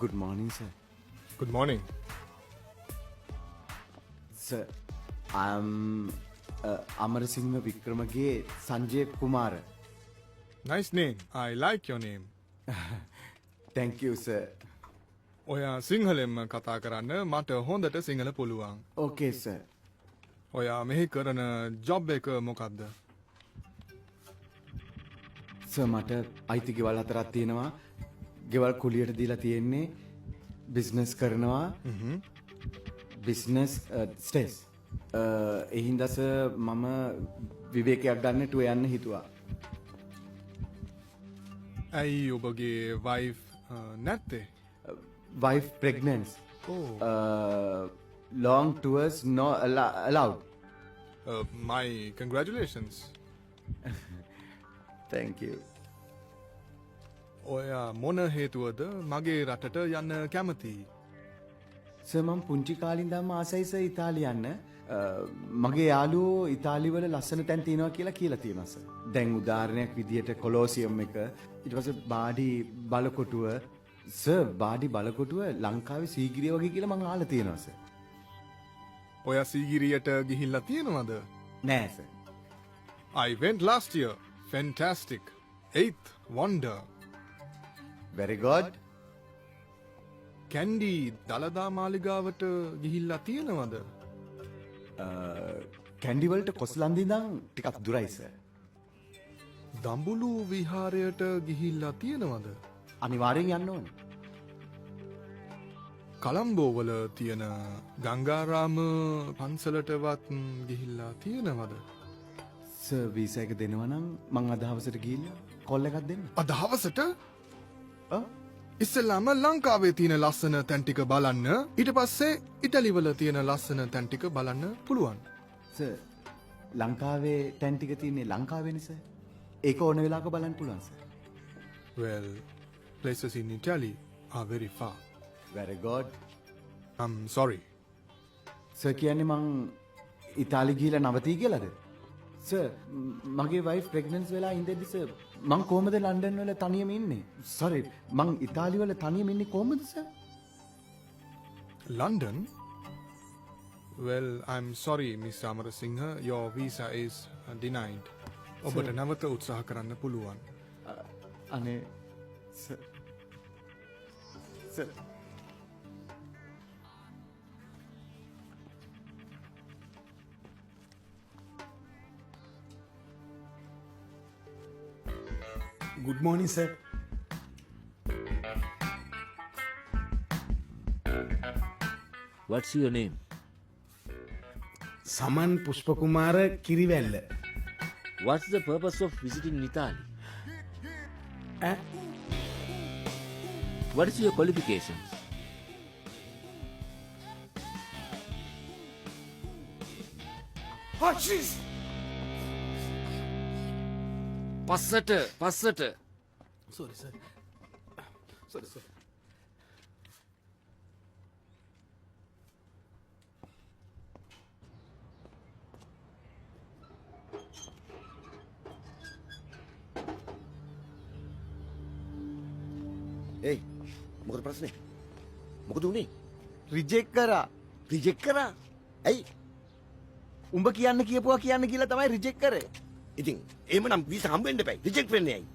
Good morning, sir. Good morning. Sir, I'm Amarasinghe Wickramaගේ Sanjay Kumar. Nice name. I like your name. Thank you, sir. ඔයා සිංහලෙන්ම කතා කරන්න මට හොඳට සිංහල පුළුවන්. Okay, sir. ඔයා මෙහි කරන ජොබ් එක මොකක්ද? සර් මට අයිති ගෙවල් හතරක් තියෙනවා. ගෙවල් කුලියට දීලා තියෙන්නේ. බිස්නස් කරනවා. බිස්නස් ස්ටේස්. ඒ හින්දා සර් මම විවේකයක් ගන්න ටුව යන්න හිතුවා. ඇයි ඔබගේ වයිෆ් නැත්තේ? Wife pregnant. Long tours no allowed. My congratulations. Thank you. ඔයා මොන හේතුවද මගේ රටට යන්න කැමති? සර් මම පුංචි කාලේ ඉඳන්ම ආසයි සර් ඉතාලිය යන්න. මගේ යාළුවෝ ඉතාලිවල ලස්සන තැන් තියෙනවා කියලා තියෙනවා සර්. දැන් උදාහරණයක් විදියට කොලෝසියම් එක, ඊට පස්සේ බාඩි බලකොටුව. සර් බාඩි බලකොටුව ලංකාවේ සීගිරිය වගේ කියලා මම අහලා තියෙනවා සර්. ඔයා සීගිරියට ගිහිල්ලා තියෙනවද? නෑ sir. I went last year. Fantastic. 8th wonder. Very good. Kandy දලදා මාලිගාවට ගිහිල්ලා තියෙනවද? කැන්ඩි වලට කොස්ලන්ද ඉඳන් ටිකක් දුරයි සර්. දඹුලු විහාරයට ගිහිල්ලා තියෙනවද? අනිවාර්යෙන් යන්න ඕනේ. කලම්බෝවල තියෙන ගංගාරාම පන්සලටවත් ගිහිල්ලා තියෙනවද? සර් වීසා එක දෙනවා නම් මං අද හවසට ගිහිල්ලා කෝල් එකක් දෙන්න. අද හවසට? ඉස්සෙල්ලාම ලංකාවේ තියෙන ලස්සන තැන් ටික බලන්න, ඊට පස්සේ ඉටලිවල තියෙන ලස්සන තැන් ටික බලන්න පුළුවන්. සර් ලංකාවේ තැන් ටික තියෙන්නේ ලංකාවේනේ සර්. ඒක ඕන වෙලාවක බලන්න පුළුවන් sir. Well, places in Italy are very far. Very good. I'm sorry. Sir කියන්නේ මං ඉතාලි ගිහිල්ලා නවතී කියලාද? සර් මගේ වයිෆ් ප්‍රෙග්නන්ට් වෙලා ඉඳෙද්දි සර් මං කොහමද ලන්ඩන් වල තනියම ඉන්නේ? sorry මං ඉතාලි වල තනියම ඉන්නේ කොහමද sir? London? Well, I'm sorry, Miss Amarasinghe. Your visa is denied. ඔබට නැවත උත්සාහ කරන්න පුළුවන්. අනේ sir sir Good morning, sir. What's your name? Saman Pushpakumara Kiriwella. What's the purpose of visiting Italy? What is your qualifications? Oh, jeez! පස්සට. Sorry, sir. Sorry, sir. ඒයි මොකද ප්‍රශ්නේ? මොකද උනේ? රිජෙක්ට් කරා. රිජෙක්ට් කරා? ඇයි? උඹ කියන්න කියපුවා කියන්න කියලා තමයි රිජෙක්ට් කරේ. ඉතින් එහෙමනම් වීසා හම්බ වෙන්න එපයි. රිජෙක්ට් වෙන්නේ ඇයි?